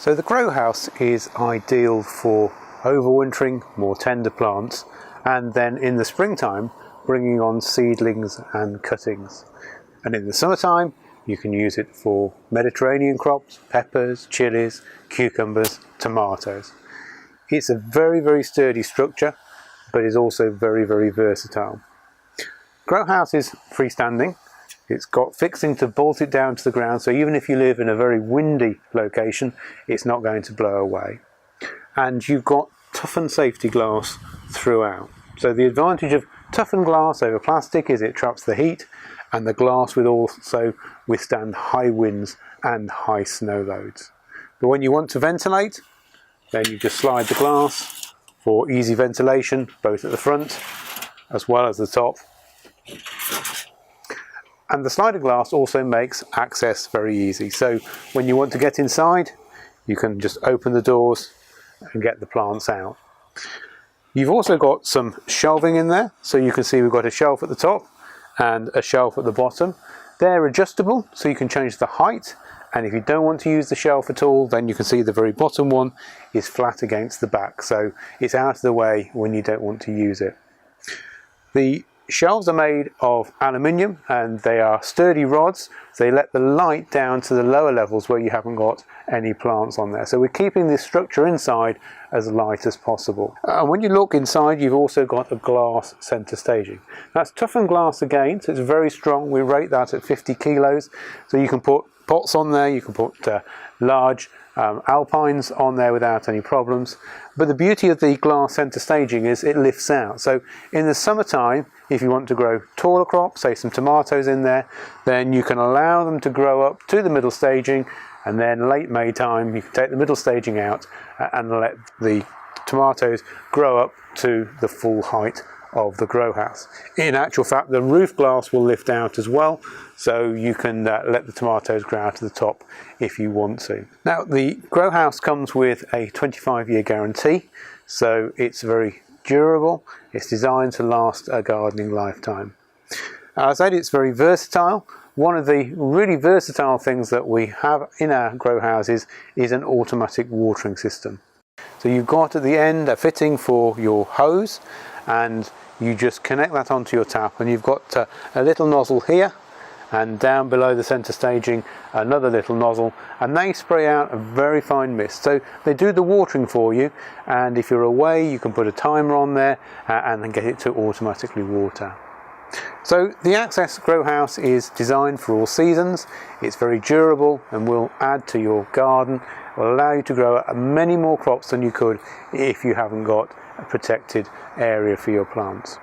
So the grow house is ideal for overwintering more tender plants, and then in the springtime bringing on seedlings and cuttings. And in the summertime you can use it for Mediterranean crops, peppers, chilies, cucumbers, tomatoes. It's a very sturdy structure, but is also very versatile. Grow house is freestanding. It's got fixing to bolt it down to the ground, so even if you live in a very windy location, it's not going to blow away. And you've got toughened safety glass throughout. So the advantage of toughened glass over plastic is it traps the heat, and the glass will also withstand high winds and high snow loads. But when you want to ventilate, then you just slide the glass for easy ventilation, both at the front as well as the top. And the slider glass also makes access very easy. So when you want to get inside, you can just open the doors and get the plants out. You've also got some shelving in there. So you can see we've got a shelf at the top and a shelf at the bottom. They're adjustable, so you can change the height. And if you don't want to use the shelf at all, then you can see the very bottom one is flat against the back. So it's out of the way when you don't want to use it. The shelves are made of aluminium and they are sturdy rods. So they let the light down to the lower levels where you haven't got any plants on there. So we're keeping this structure inside as light as possible. And when you look inside, you've also got a glass center staging. That's toughened glass again, so it's very strong. We rate that at 50 kilos. So you can put pots on there, you can put large alpines on there without any problems. But the beauty of the glass center staging is it lifts out. So in the summertime, if you want to grow taller crops, say some tomatoes in there, then you can allow them to grow up to the middle staging, and then late May time you can take the middle staging out and let the tomatoes grow up to the full height of the grow house. In actual fact, the roof glass will lift out as well, so you can let the tomatoes grow out to the top if you want to. Now, the grow house comes with a 25-year guarantee, so it's very durable. It's designed to last a gardening lifetime. As I said, it's very versatile. One of the really versatile things that we have in our grow houses is an automatic watering system. So you've got at the end a fitting for your hose, and you just connect that onto your tap, and you've got a little nozzle here, and down below the center staging another little nozzle, and they spray out a very fine mist. So they do the watering for you, and if you're away you can put a timer on there and then get it to automatically water. So the Access Grow House is designed for all seasons. It's very durable and will add to your garden. It will allow you to grow many more crops than you could if you haven't got a protected area for your plants.